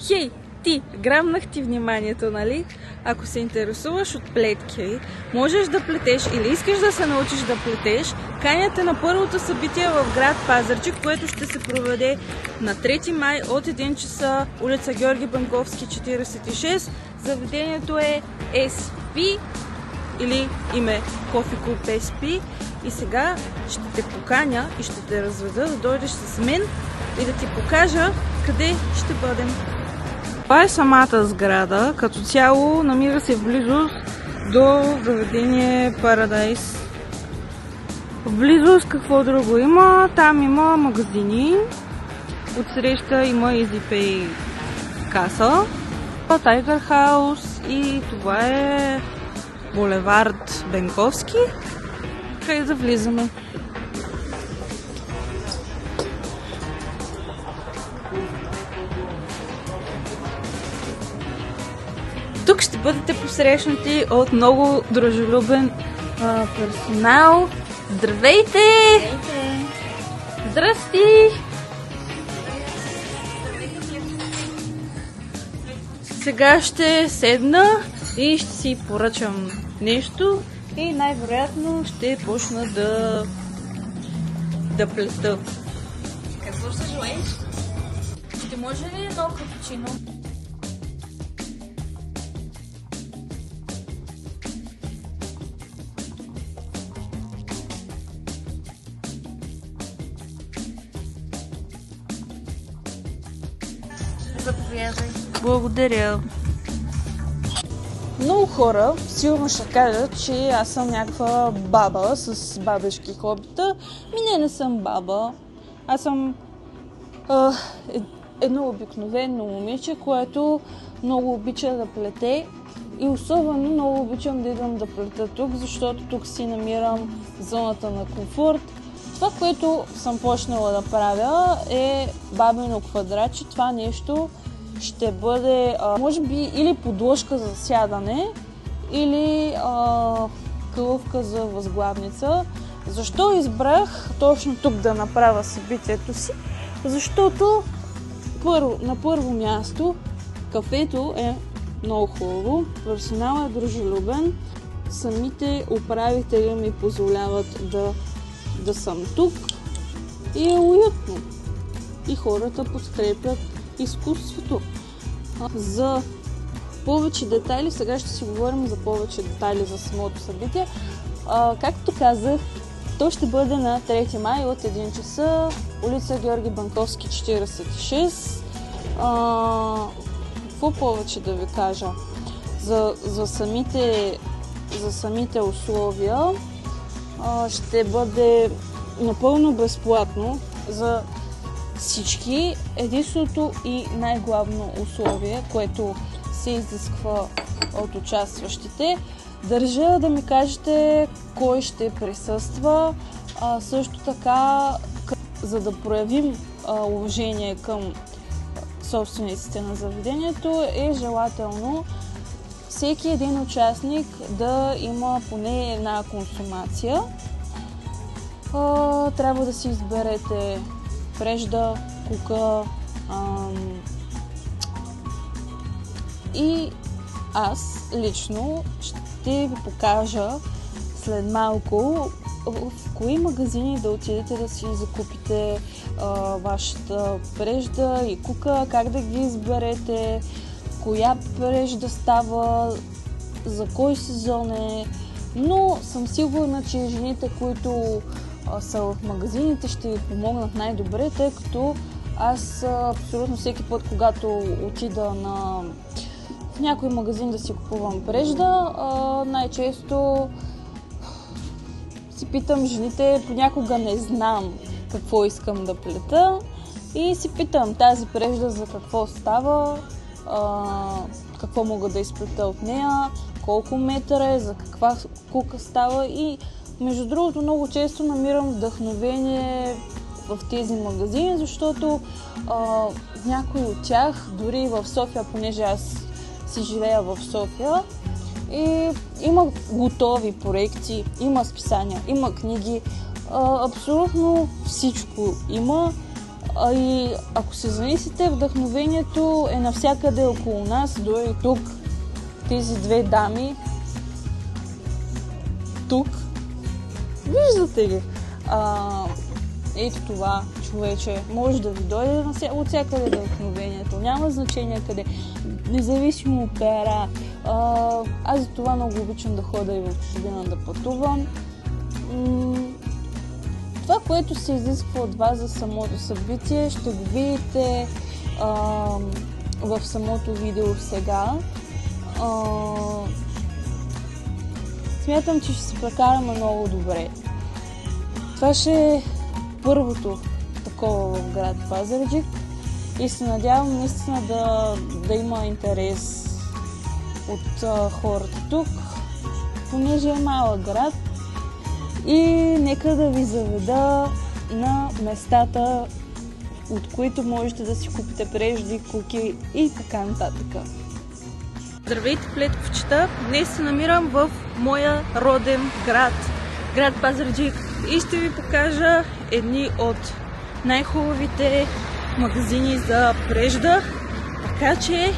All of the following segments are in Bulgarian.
Хей, ти, грабнах ти вниманието, нали? Ако се интересуваш от плетки, можеш да плетеш или искаш да се научиш да плетеш, каня те на първото събитие в град Пазарджик, което ще се проведе на 3 май от 1 часа, улица Георги Банковски, 46. Заведението е SP или име Кофи Клуб SP. И сега ще те поканя и ще те разведа да дойдеш с мен и да ти покажа къде ще бъдем. Това е самата сграда. Като цяло намира се в близост до заведение Парадайс. В близост какво друго има? Там има магазини. Отсреща има EasyPay каса. Тайгър Хаус и това е булевард Бенковски. Хайде да влизаме. Тук ще бъдете посрещнати от много дружелюбен персонал. Здравейте! Здравейте! Здрасти! Сега ще седна и ще си поръчам нещо и най-вероятно ще почна да плета. Какво ще желаеш? Ще може ли едно капучино? Заповядай. Благодаря. Много хора сигурно ще кажат, че аз съм някаква баба с бабешки хобита. Не съм баба. Аз съм едно обикновено момиче, което много обича да плете и особено много обичам да идвам да плета тук, защото тук си намирам зоната на комфорт. Това, което съм почнала да правя е бабино квадратче. Това нещо ще бъде, може би, или подложка за сядане, или кълъвка за възглавница. Защо избрах точно тук да направя събитието си? Защото на първо място кафето е много хубаво, персоналът е дружелюбен, самите управители ми позволяват да съм тук и е уютно. И хората подкрепят изкуството. За повече детайли, сега ще си говорим за повече детайли за самото събитие. Както казах, то ще бъде на 3 май от 1 часа, улица Георги Банковски, 46. Какво повече да ви кажа? За самите условия ще бъде напълно безплатно за всички. Единственото и най-главно условие, което се изисква от участващите, държа да ми кажете кой ще присъства. Също така, за да проявим уважение към собствениците на заведението, е желателно всеки един участник да има поне една консумация. Трябва да си изберете прежда, кука и аз лично ще ви покажа след малко в кои магазини да отидете да си закупите вашата прежда и кука, как да ги изберете, коя прежда става, за кой сезон е, но съм сигурна, че жените, които са в магазините, ще ви помогнат най-добре, тъй като аз абсолютно всеки път, когато отида в някой магазин да си купувам прежда, най-често си питам жените, понякога не знам какво искам да плета и си питам тази прежда за какво става, какво мога да изплета от нея, колко метъра е, за каква кука става и между другото много често намирам вдъхновение в тези магазини, защото някои от тях, дори в София, понеже аз си живея в София, и има готови проекти, има списания, има книги, абсолютно всичко има. И ако се замислите, вдъхновението е навсякъде около нас, дори тук. Тези две дами тук. Виждате ли? Ето това човече може да ви дойде от всякъде вдъхновението. Няма значение къде. Независимо от пера. Аз за това много обичам да ходя и в чужбина да пътувам. Това, което се изисква от вас за самото събитие, ще го видите в самото видео сега. Смятам, че ще се прекараме много добре. Това ще е първото такова в град Пазарджик и се надявам наистина да има интерес от хората тук, понеже е малък град. И нека да ви заведа на местата, от които можете да си купите прежди, куки и така нататък. Здравейте, плетковчета! Днес се намирам в моя роден град, град Пазарджик, и ще ви покажа едни от най-хубавите магазини за прежда. Така че,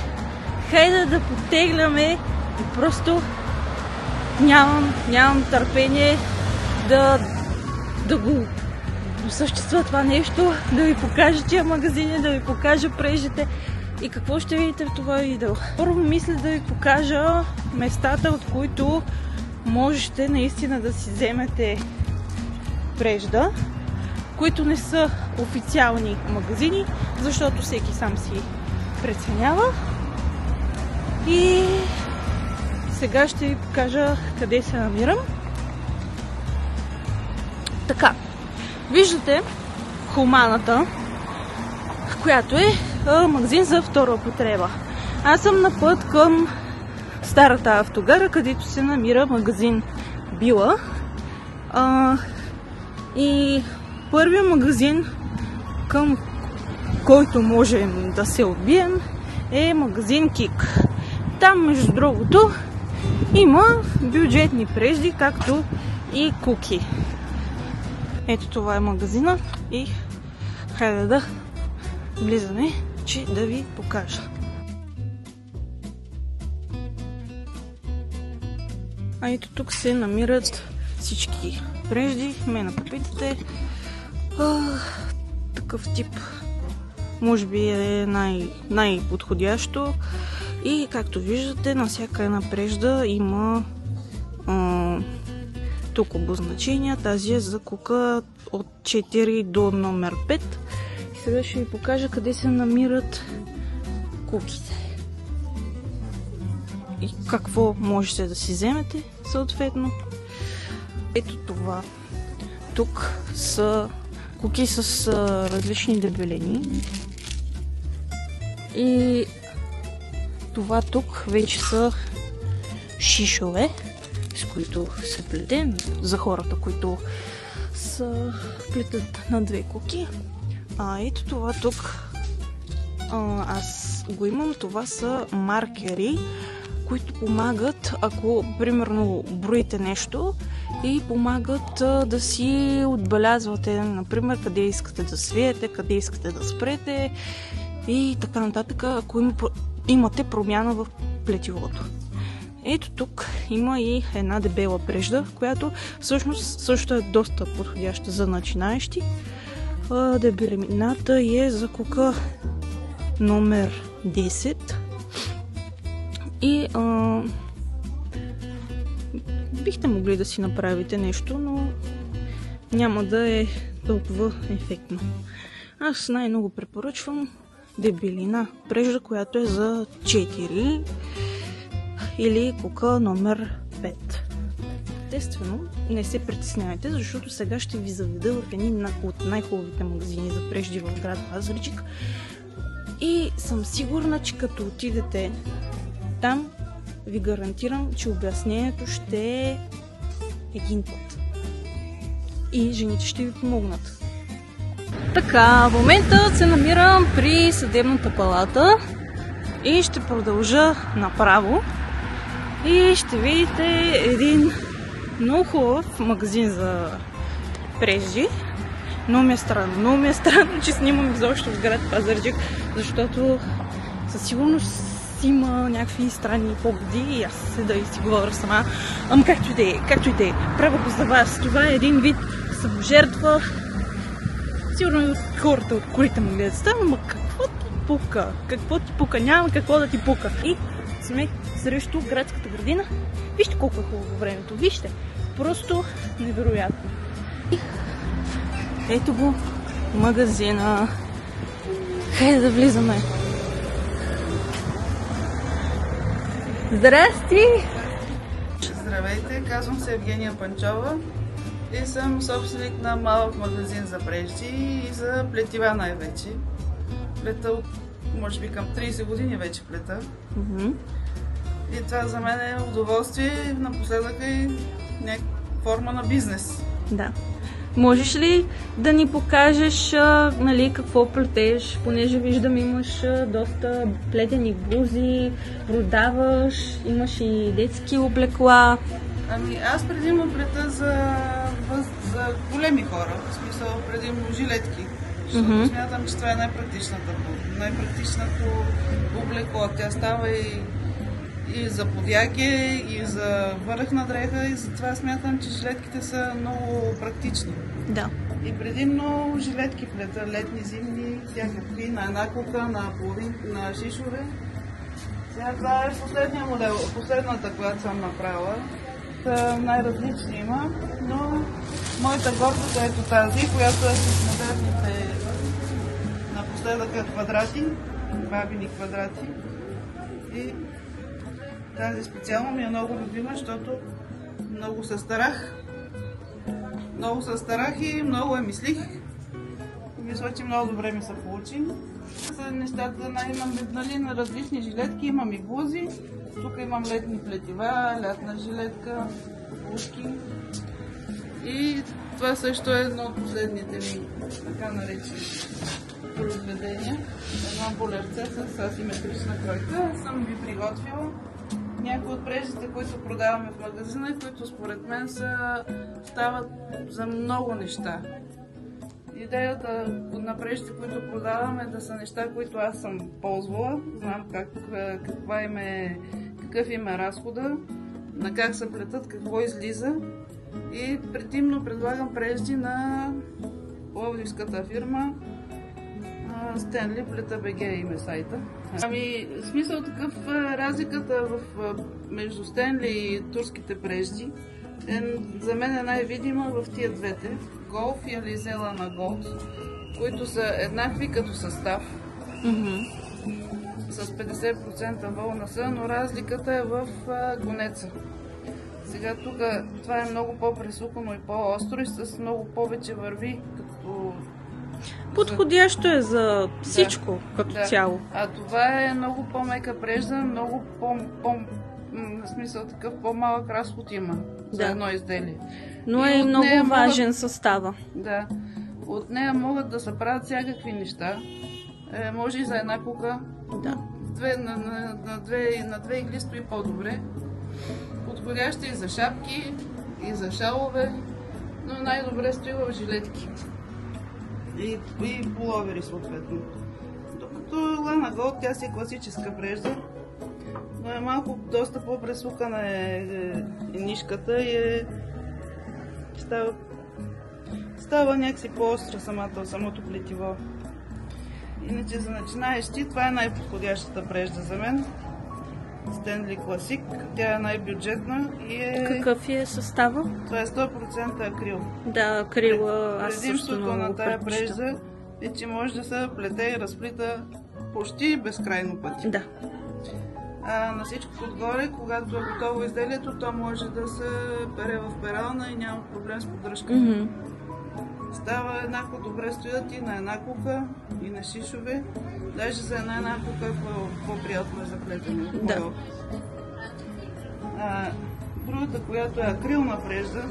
хайде да потегляме и просто нямам търпение да го осъществя това нещо, да ви покажа тия магазини, да ви покажа преждите и какво ще видите в това видео. Първо мисля да ви покажа местата, от които можете наистина да си вземете прежда, които не са официални магазини, защото всеки сам си преценява. И сега ще ви покажа къде се намирам. Така, виждате Хуманата, която е магазин за втора употреба. Аз съм на път към старата автогара, където се намира магазин Била. И първият магазин, към който можем да се отбием, е магазин Кик. Там, между другото, има бюджетни прежди, както и куки. Ето това е магазина и хайде да влизаме, че да ви покажа. А ето тук се намират всички прежди. Ме напопитате. Такъв тип може би е най-подходящо. И както виждате, на всяка една прежда има тук обозначения. Тази е за кука от 4 до номер 5. И сега ще ви покажа къде се намират куките. И какво можете да си вземете съответно. Ето това. Тук са куки с различни дебелини. И това тук вече са шишове, с които се плете за хората, които са плетат на две куки. Ето това тук аз го имам. Това са маркери, които помагат, ако примерно броите нещо и помагат да си отбелязвате, например, къде искате да свиете, къде искате да спрете и така нататък, ако имате промяна в плетивото. Ето тук има и една дебела прежда, която всъщност също е доста подходяща за начинаещи. Дебелината е за кука номер 10. И бихте могли да си направите нещо, но няма да е толкова ефектно. Аз най-много препоръчвам дебелина прежда, която е за 4 или кука номер 5. Естествено, не се притеснявайте, защото сега ще ви заведа в едни от най-хубавите магазини за прежди в град Пазарджик. И съм сигурна, че като отидете там, ви гарантирам, че обяснението ще е един път. И жените ще ви помогнат. Така, в момента се намирам при съдебната палата и ще продължа направо. И ще видите един много хубав магазин за прежди. Много ми е странно, че снимам изобщо в град Пазарджик, защото със сигурност има някакви странни погоди и аз седа и си говоря сама. Ама както и да е, правя го за вас. Това е един вид саможертва. Сигурно и от хората от корите му гледат. Ама какво ти пука? Какво ти пука? Няма какво да ти пука. И сме срещу градската градина. Вижте колко е хубаво времето. Вижте. Просто невероятно. И ето го магазина. Хайде да влизаме. Здрасти! Здравейте, казвам се Евгения Панчова и съм собственик на малък магазин за прежди и за плетива най-вече. Плета от, може би, към 30 години вече плета. И това за мен е удоволствие, напоследък и някаква форма на бизнес. Да. Можеш ли да ни покажеш какво плетеш, понеже виждам имаш доста плетени блузи, продаваш, имаш и детски облекла. Ами аз предимно плета за големи хора, в смисъл предимно жилетки, защото смятам, че това е най-практичното облекло. Тя става и за подяге, и за върхна дреха, и затова смятам, че жилетките са много практични. Да. И предимно жилетки плета, летни, зимни, всякакви, на една кука, на шишове. Сега това е последния модел, последната, която съм направила. Най-различни има, но моята гордост е ето тази, която е с модерните напоследък квадрати, бабини квадрати. И тази специално ми е много любима, защото много се старах. Много се старах и много я мислих. Мисля, че много добре ми се получи. За нещата имам на различни жилетки, имам и блузи. Тук имам летни плетива, лятна жилетка, ушки. И това също е едно от последните ми така наречени произведения. Едно болерце с асиметрична кройка. Съм ви приготвила някои от преждите, които продаваме в магазина, които според мен стават за много неща. Идеята на преждите, които продавам, е да са неща, които аз съм ползвала, знам какъв им е разхода, на как се плетат, какво излиза и предимно предлагам прежди на пловдивската фирма Стенли Плета БГ име сайта. Ами, смисъл такъв, разликата между Стенли и турските прежди за мен е най-видима в тия двете. Голф и Ализела на Голд, които са еднакви като състав. С 50% вълна са, но разликата е в гонеца. Сега тук това е много по-пресукано и по-остро и с много повече върви като... Подходящо е за всичко като цяло. А това е много по-мека прежда, много в смисъл такъв по-малък разход има за едно изделие. Но е много важен състава. Да. От нея могат да се правят всякакви неща. Може и за една кука. Да. На две игли стои по-добре. Подходяща и за шапки, и за шалове, но най-добре стои в жилетки. И пуловери съответно. Докато Лана Голд, тя си е класическа прежда, но е малко доста по-пресукана нишката и става някакси по-остра самото плетиво. Иначе за начинаещи това е най-подходящата прежда за мен. Стенли Класик, тя е най-бюджетна и е... Какъв е състава? Това е 100% акрил. Да, акрила аз също много на тая прежда е, че може да се плете и разплита почти безкрайно пъти. Да. На всичко отгоре, когато е готово изделието, то може да се пере в перална и няма проблем с поддръжка. Става еднакво добре, стоят и на една кука, и на шишове. Даже за една кука е по-приятно е за плетене. Да. Другата, която е акрилна прежда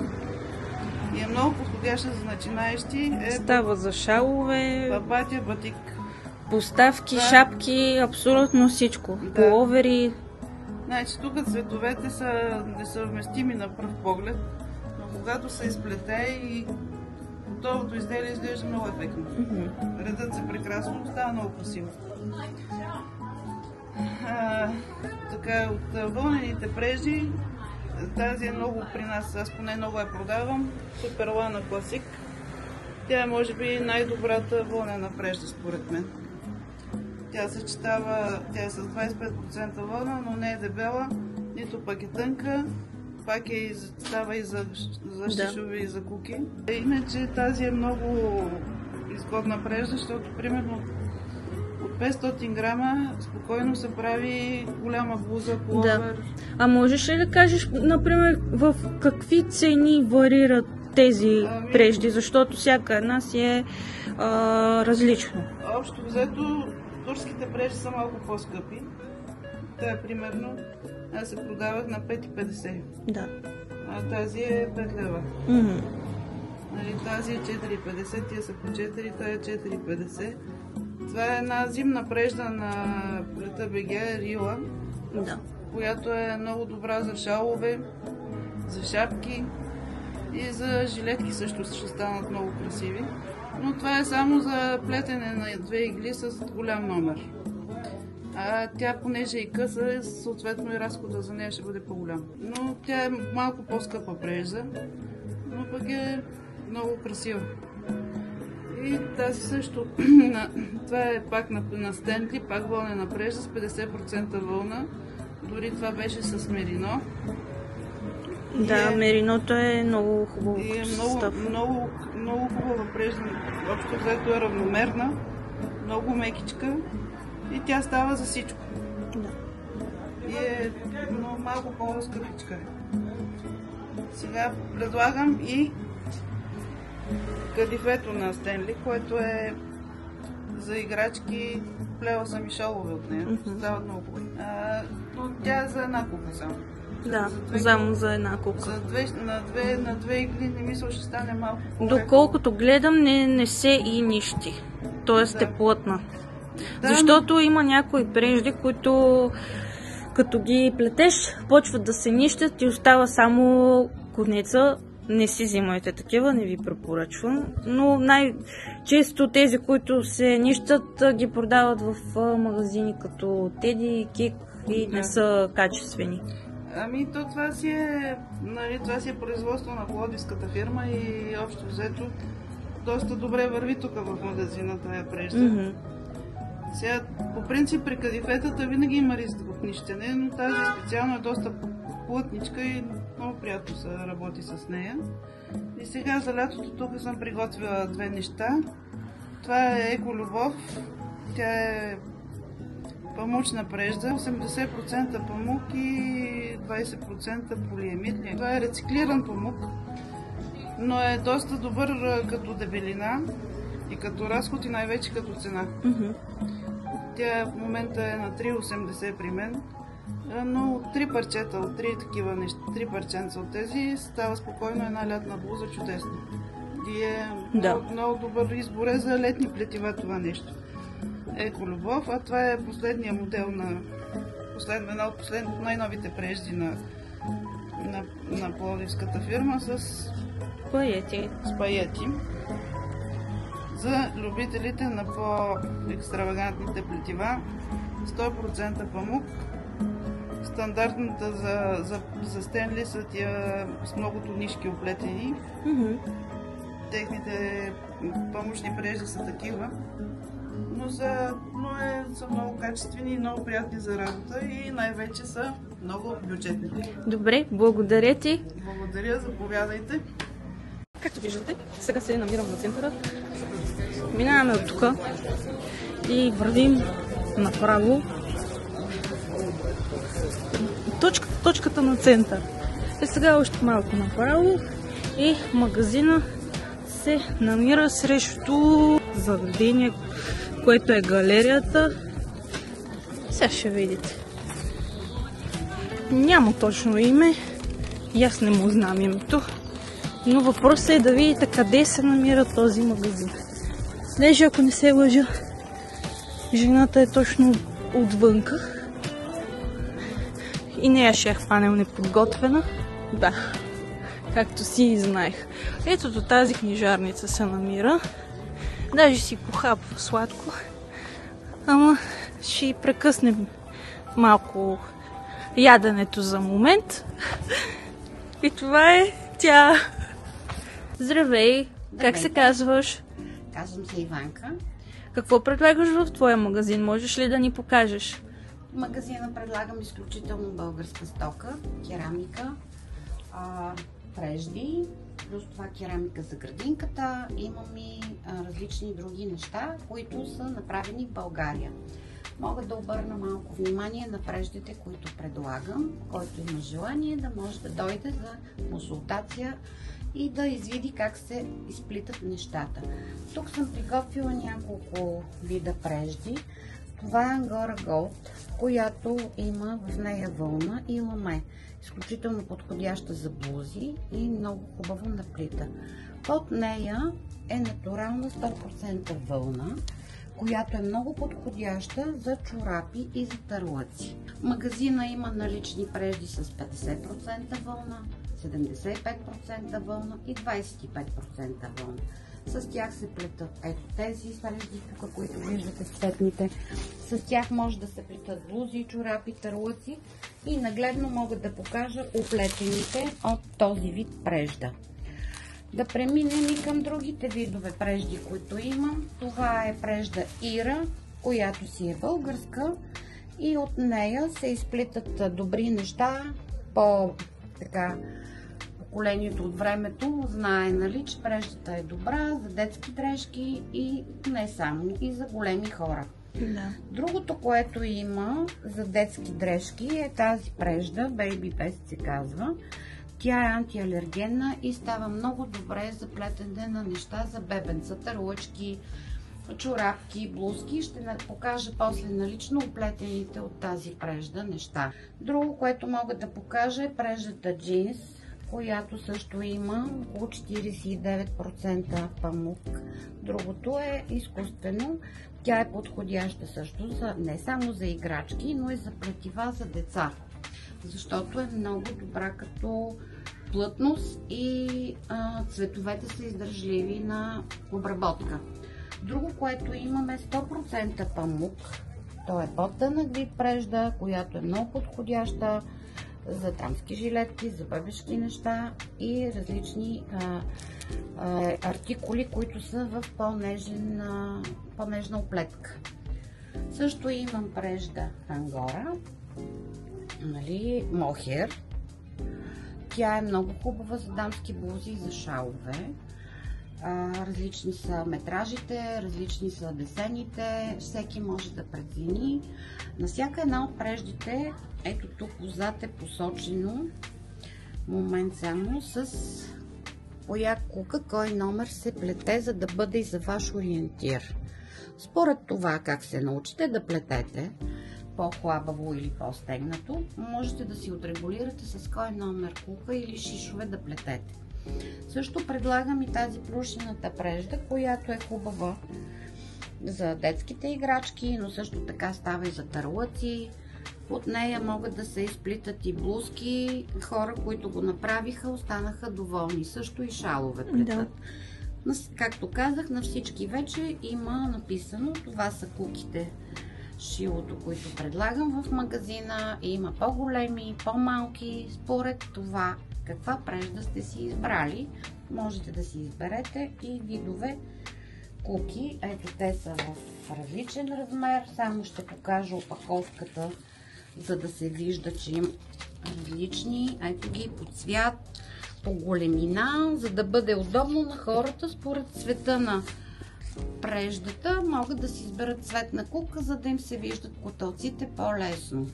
и е много подходяща за начинаещи, става за шалове, бабатя, батик. Поставки, шапки, абсолютно всичко. Пуловери. Значи тук цветовете са несъвместими на пръв поглед, но когато се изплете и готовото изделие изглежда много ефектно. Редът се прекрасно, става много красиво. Така, от вълнените прежди, тази е много при нас, аз поне много я продавам, Суперлана Класик. Тя е може би най-добрата вълнена прежда според мен. Тя съчетава, тя е с 25% вълна, но не е дебела, нито пък е тънка, пак става и за шишови и за куки. Иначе тази е много изгодна прежда, защото примерно от 500 грама спокойно се прави голяма блуза, пуловер. А можеш ли да кажеш, например, в какви цени варират тези прежди, защото всяка една си е различно? Общо взето, турските прежди са малко по-скъпи. Тя примерно, аз се продавах на 5,50. Да. А тази е 5 лева. Нали, тази е 4,50, тия са по 4, тая е 4,50. Това е една зимна прежда на Плета БГ Рила, която е много добра за шалове, за шапки и за жилетки също ще станат много красиви. Но това е само за плетене на 2 игли с голям номер. А тя, понеже и къса, съответно и разхода за нея ще бъде по-голям. Но тя е малко по-скъпа прежда, но пък е много красива. И тази също, това е пак на Стенли, пак вълнена прежда с 50% вълна. Дори това беше с мерино. Да, мериното е много хубаво. И е много хубава прежда. Общо взето е равномерна, много мекичка и тя става за всичко. Да. И е малко по-скъпичка. Сега предлагам и кадифето на Стенли, което е за играчки. Плела съм и шалове от нея. Стават много хубави. Но тя е за една кука само. Да, само за една кука. На две игли не мисля, ще стане малко по-леко. Доколкото гледам, не се и нищи. Тоест е плътна. Да. Защото има някои прежди, които като ги плетеш, почват да се нищят и остава само конеца. Не си взимайте такива, не ви препоръчвам. Но най-често тези, които се нищат, ги продават в магазини като Теди, Кик и не са качествени. Ами това си е производство на пловдивската фирма и общо взето доста добре върви тук в магазина тая прежда. Сега, по принцип при кадифетата винаги има риск от нищене, но тази специално е доста плътничка и много приятно се работи с нея. И сега за лятото тук съм приготвила две неща. Това е Еко Любов. Тя е памучна прежда, 80% памук и 20% полиамид. Това е рециклиран памук, но е доста добър като дебелина и като разход и най-вече като цена. Тя в момента е на 3,80 при мен, но от 3 парчета, от 3 такива неща, 3 парченца от тези става спокойно една лятна блуза чудесно. И е много добър избор за летни плетива това нещо. Еко Любов, а това е последния модел една от най-новите прежди на пловдивската фирма с паети. За любителите на по-екстравагантните плетива, 100% памук. Стандартната за Стенли са тия с многото нишки оплетени. Техните памучни прежди са такива, но са много качествени и много приятни за работа и най-вече са много бюджетни. Добре, благодаря ти. Благодаря, заповядайте. Както виждате, сега се намирам на центъра. Минаваме от тук и вървим направо. Точката на център. И сега още малко направо и магазина се намира срещу заведение, което е галерията. Сега ще видите. Няма точно име и аз не му знам името. Но въпросът е да видите къде се намира този магазин. Даже ако не се лъжа, жената е точно отвънка. И нея ще я хванем неподготвена. Да. както си знаех. Ето до тази книжарница се намира. Даже си похапва сладко. Ама ще прекъснем малко яденето за момент. И това е тя. Здравей! Как се казваш? Казвам се Иванка. Какво предлагаш в твоя магазин? Можеш ли да ни покажеш? В магазина предлагам изключително българска стока, керамика, прежди, плюс това керамика за градинката. Имам и различни други неща, които са направени в България. Мога да обърна малко внимание на преждите, които предлагам. Който има желание да може да дойде за консултация и да извиди как се изплитат нещата. Тук съм приготвила няколко вида прежди. Това е Ангора Голд, която има в нея вълна и ламе. Изключително подходяща за блузи и много хубаво наплита. Под нея е натурална 100% вълна, която е много подходяща за чорапи и за търлъци. В магазина има налични прежди с 50% вълна, 75% вълна и 25% вълна. С тях се плетат ето тези прежди тук, които виждате цветните. С тях може да се плетат блузи, чорапи, търлъци и нагледно мога да покажа оплетените от този вид прежда. Да преминем и към другите видове прежди, които имам. Това е прежда Ира, която си е българска и от нея се изплитат добри неща по поколението от времето знае, нали, че преждата е добра за детски дрежки и не само, и за големи хора. Да. Другото, което има за детски дрежки е тази прежда, Baby Best се казва. Тя е антиалергенна и става много добре за плетене на неща за бебенцата, ръчки, чорапки, блузки. Ще покажа после налично оплетените от тази прежда неща. Друго, което мога да покажа е преждата джинс, която също има около 49% памук. Другото е изкуствено. Тя е подходяща също не само за играчки, но и за плетива за деца, защото е много добра като плътност и цветовете са издържливи на обработка. Друго, което имаме 100% памук. То е по-тънък вид прежда, която е много подходяща за дамски жилетки, за бебешки неща и различни артикули, които са в по-нежна оплетка. Също имам прежда Ангора, нали, мохер. Тя е много хубава за дамски блузи и за шалове. Различни са метражите, различни са десените, всеки може да прецени. На всяка една от преждите, ето тук отзад е посочено, момент само, с коя кука, кой номер се плете, за да бъде и за ваш ориентир. Според това как се научите да плетете, по-хлабаво или по-стегнато, можете да си отрегулирате с кой номер кука или шишове да плетете. Също предлагам и тази плюшената прежда, която е хубава за детските играчки, но също така става и за търлъци. От нея могат да се изплитат и блузки. Хора, които го направиха, останаха доволни. Също и шалове плетат. Да. Както казах, на всички вече има написано. Това са куките шилото, които предлагам в магазина. Има по-големи, по-малки. Според това каква прежда сте си избрали, можете да си изберете и видове куки. Ето те са в различен размер. Само ще покажа опаковката, за да се вижда, че има различни. Ето ги по цвят, по големина, за да бъде удобно на хората според цвета на преждата. Могат да си изберат цветна кука, за да им се виждат котелците по-лесно.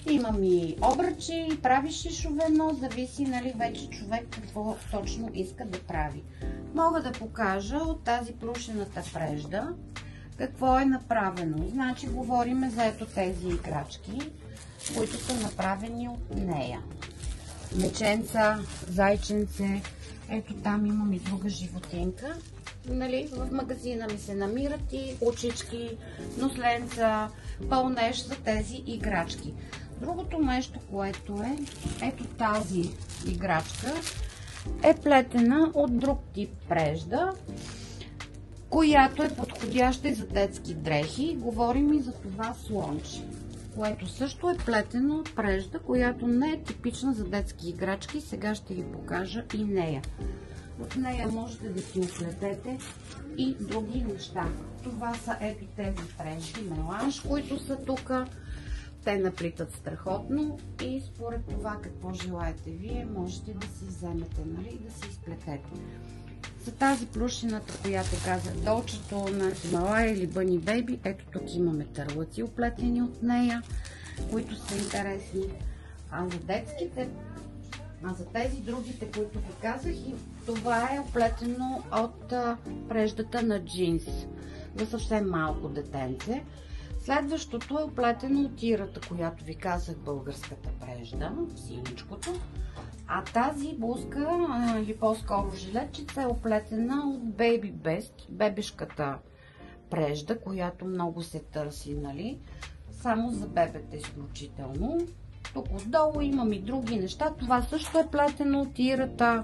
Имам и обръчи, прави шишове, но зависи, нали, вече човек какво точно иска да прави. Мога да покажа от тази плюшената прежда какво е направено. Значи говорим за ето тези играчки, които са направени от нея. Меченца, зайченце, ето там имам и друга животинка. Нали, в магазина ми се намират и очички, носленца, пълнеж за тези играчки. Другото нещо, което е, ето тази играчка, е плетена от друг тип прежда, която е подходяща и за детски дрехи. Говорим и за това слонче, което също е плетено от прежда, която не е типична за детски играчки. Сега ще ви покажа и нея. В нея можете да си оплетете и други неща. Това са ето тези прежди меланж, които са тук. Те наплитат страхотно и според това какво желаете вие, можете да си вземете, нали, и да си изплетете. За тази плюшината, която казах, долчето на Хималая или Бъни Бейби, ето тук имаме търлъци оплетени от нея, които са интересни. А за детските, за тези другите, които ви казах, това е оплетено от преждата на джинс за съвсем малко детенце. Следващото е оплетено от ирата, която ви казах, българската прежда, синичкото. А тази блузка, или по-скоро жилетчица, е оплетена от Baby Best, бебешката прежда, която много се търси, нали? Само за бебета изключително. Тук отдолу имам и други неща. Това също е плетено от ирата.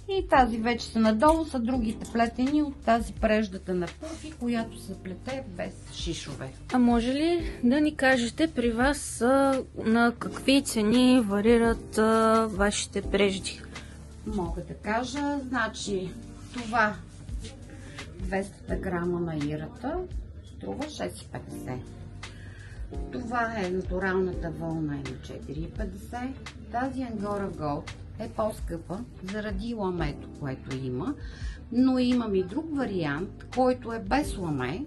И тази вече са надолу, са другите плетени от тази преждата на Пуфи, която се плете без шишове. А може ли да ни кажете при вас на какви цени варират вашите прежди? Мога да кажа, значи това 200 грама на ирата струва 6,50. Това е натуралната вълна е на 4,50. Тази Ангора Голд е по-скъпа заради ламето, което има, но имам и друг вариант, който е без ламе.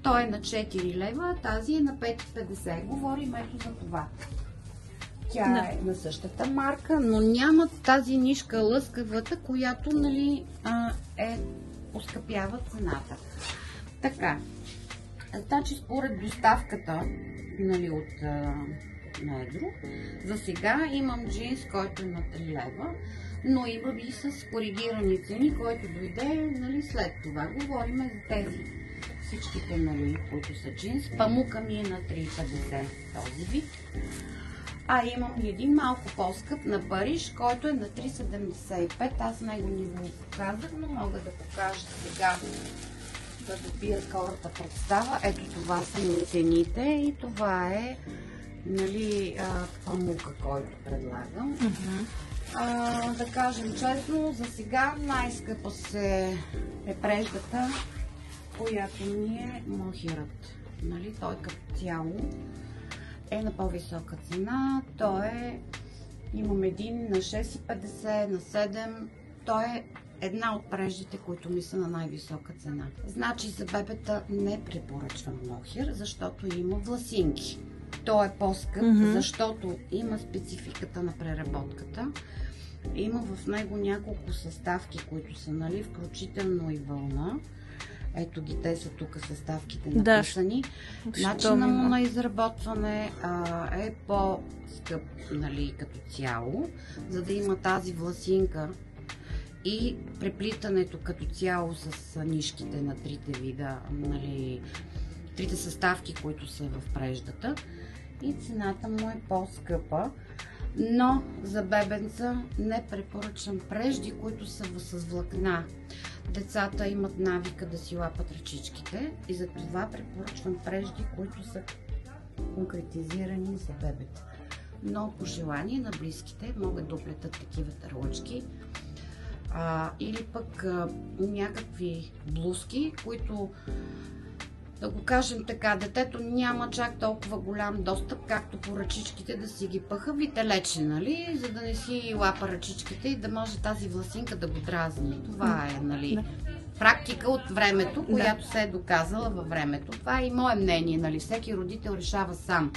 Той е на 4 лева, а тази е на 5,50. Говорим ето за това. Тя е на същата марка, но няма тази нишка лъскавата, която, нали, оскъпява цената. Така, значи според доставката, нали, от на едро, за сега имам джинс, който е на 3 лева, но имам и с коригирани цени, който дойде, нали, след това. Говорим за тези всичките, нали, които са джинс. Памука ми е на 3,50 този вид. А имам един малко по-скъп на Париж, който е на 3,75. Аз него не го показах, но мога да покажа сега, да добия хората представа. Ето това са ми цените и това е, нали, памука, който предлагам. Да кажем честно, за сега най-скъпа е преждата, която ми е мохирът. Нали, той като цяло е на по-висока цена. Той е, имам един на 6,50, на 7. Той е една от преждите, които ми са на най-висока цена. Значи за бебета не препоръчвам мохир, защото има власинки. Той е по-скъп, защото има спецификата на преработката. Има в него няколко съставки, които са, нали, включително и вълна. Ето ги, те са тук съставките написани. Начинът му на изработване е по-скъп, нали, като цяло, за да има тази власинка и преплитането като цяло с нишките на трите вида, нали, трите съставки, които са в преждата. И цената му е по-скъпа, но за бебенца не препоръчвам прежди, които са с влакна. Децата имат навика да си лапат ръчичките и затова препоръчвам прежди, които са конкретизирани за бебета. Но по желание на близките могат да оплетат такива търлъчки или пък някакви блузки, които, да го кажем така, детето няма чак толкова голям достъп, както по ръчичките да си ги пъха вителече, нали, за да не си лапа ръчичките и да може тази власинка да го дразни. Това е, нали, практика от времето, която се е доказала във времето. Това е и мое мнение, нали, всеки родител решава сам.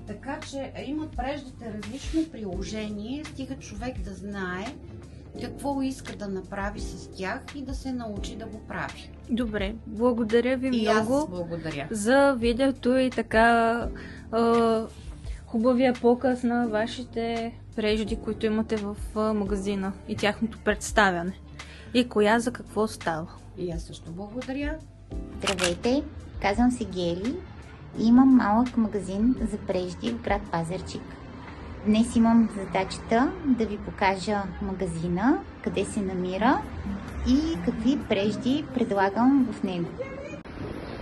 Така че имат преждите различно приложение, стига човек да знае какво иска да направи с тях и да се научи да го прави. Добре, благодаря ви и много аз благодаря за видеото и така хубавия показ на вашите прежди, които имате в магазина и тяхното представяне. И коя за какво става. И аз също благодаря. Здравейте, казвам се Гели и имам малък магазин за прежди в град Пазарджик. Днес имам задачата да ви покажа магазина, къде се намира и какви прежди предлагам в него.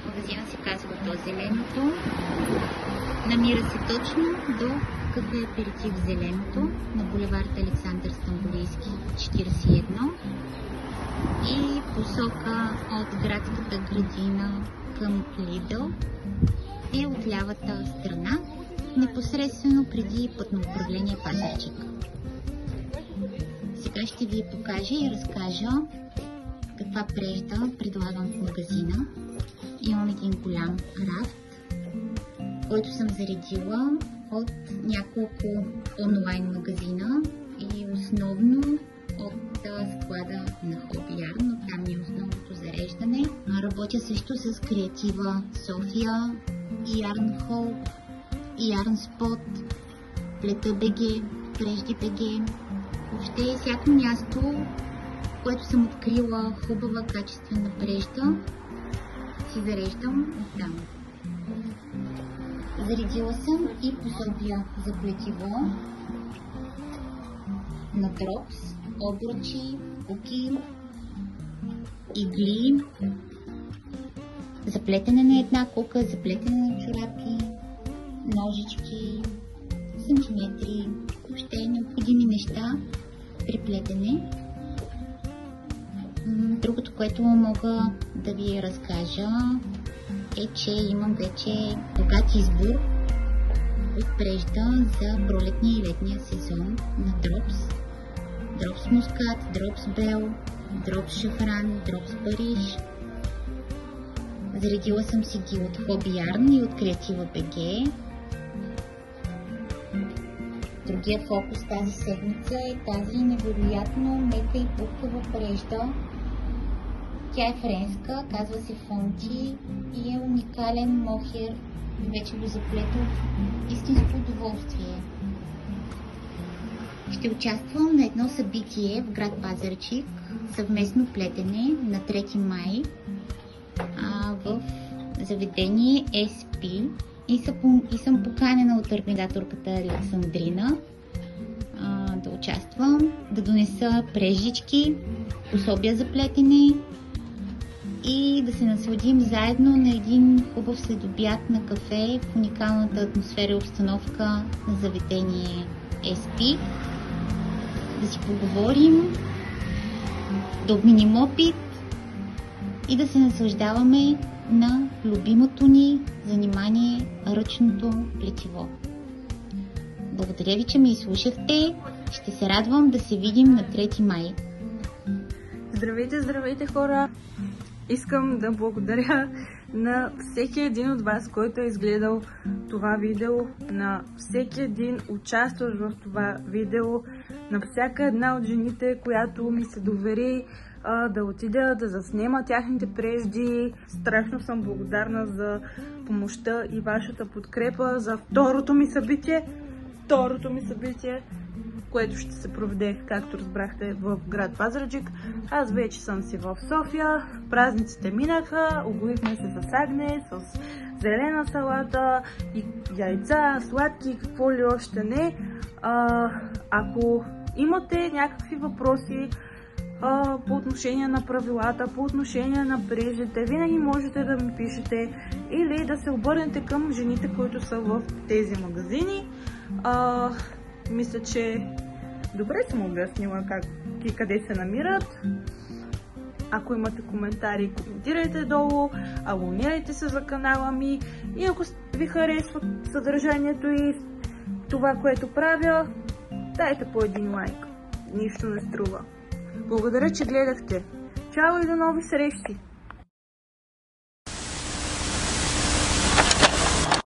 Магазина се казва До Зеленото. Намира се точно до кафе Аперитив Зеленото на булевард Александър Стамболийски 41 и посока от градската градина към Лидъл е от лявата страна, непосредствено преди пътно управление Пазарджик. Сега ще ви покажа и разкажа каква прежда предлагам в магазина. Имам един голям рафт, който съм заредила от няколко онлайн магазина и основно от склада на Hobby Yarn, но там е основното зареждане. Работя също с Креатива София, Yarn Hall, Yarn Spot, Плета BG, Прежди BG. Въобще всяко място, което съм открила хубава, качествена прежда, си зареждам оттам. Заредила съм и пособия за плетиво на дропс, обръчи, куки, игли, за плетене на една кука, за плетене на чорапи, ножички, сантиметри, въобще необходими неща при плетене. Другото, което мога да ви разкажа, е, че имам вече богат избор от прежда за пролетния и летния сезон на дропс. Дропс Мускат, Дропс Бел, Дропс Шафран, Дропс Париж. Заредила съм си ги от Hobby Yarn и от Креатива BG. Другия фокус тази седмица е тази невероятно мека и пухкава прежда. Тя е френска, казва се Фонти и е уникален мохер. Вече го заплетох. Истинско удоволствие. Ще участвам на едно събитие в град Пазарджик, съвместно плетене на 3 май в заведение SP и съм поканена от организаторката Александрина да участвам, да донеса прежички, пособия за плетене и да се насладим заедно на един хубав следобед на кафе в уникалната атмосфера и обстановка на заведение SP. Да си поговорим, да обменим опит и да се наслаждаваме на любимото ни занимание ръчното плетиво. Благодаря ви, че ме изслушахте. Ще се радвам да се видим на 3 май. Здравейте, здравейте хора! Искам да благодаря на всеки един от вас, който е изгледал това видео, на всеки един участващ в това видео, на всяка една от жените, която ми се довери да отида да заснема тяхните прежди. Страшно съм благодарна за помощта и вашата подкрепа за второто ми събитие, което ще се проведе, както разбрахте, в град Пазарджик. Аз вече съм си в София, празниците минаха, обоихме се с агне, с зелена салата и яйца, сладки, какво ли още не. Ако имате някакви въпроси по отношение на правилата, по отношение на преждите, винаги можете да ми пишете или да се обърнете към жените, които са в тези магазини. Мисля, че добре съм обяснила как и къде се намират. Ако имате коментари, коментирайте долу, абонирайте се за канала ми и ако ви харесва съдържанието и това, което правя, дайте по един лайк. Нищо не струва. Благодаря, че гледахте. Чао и до нови срещи!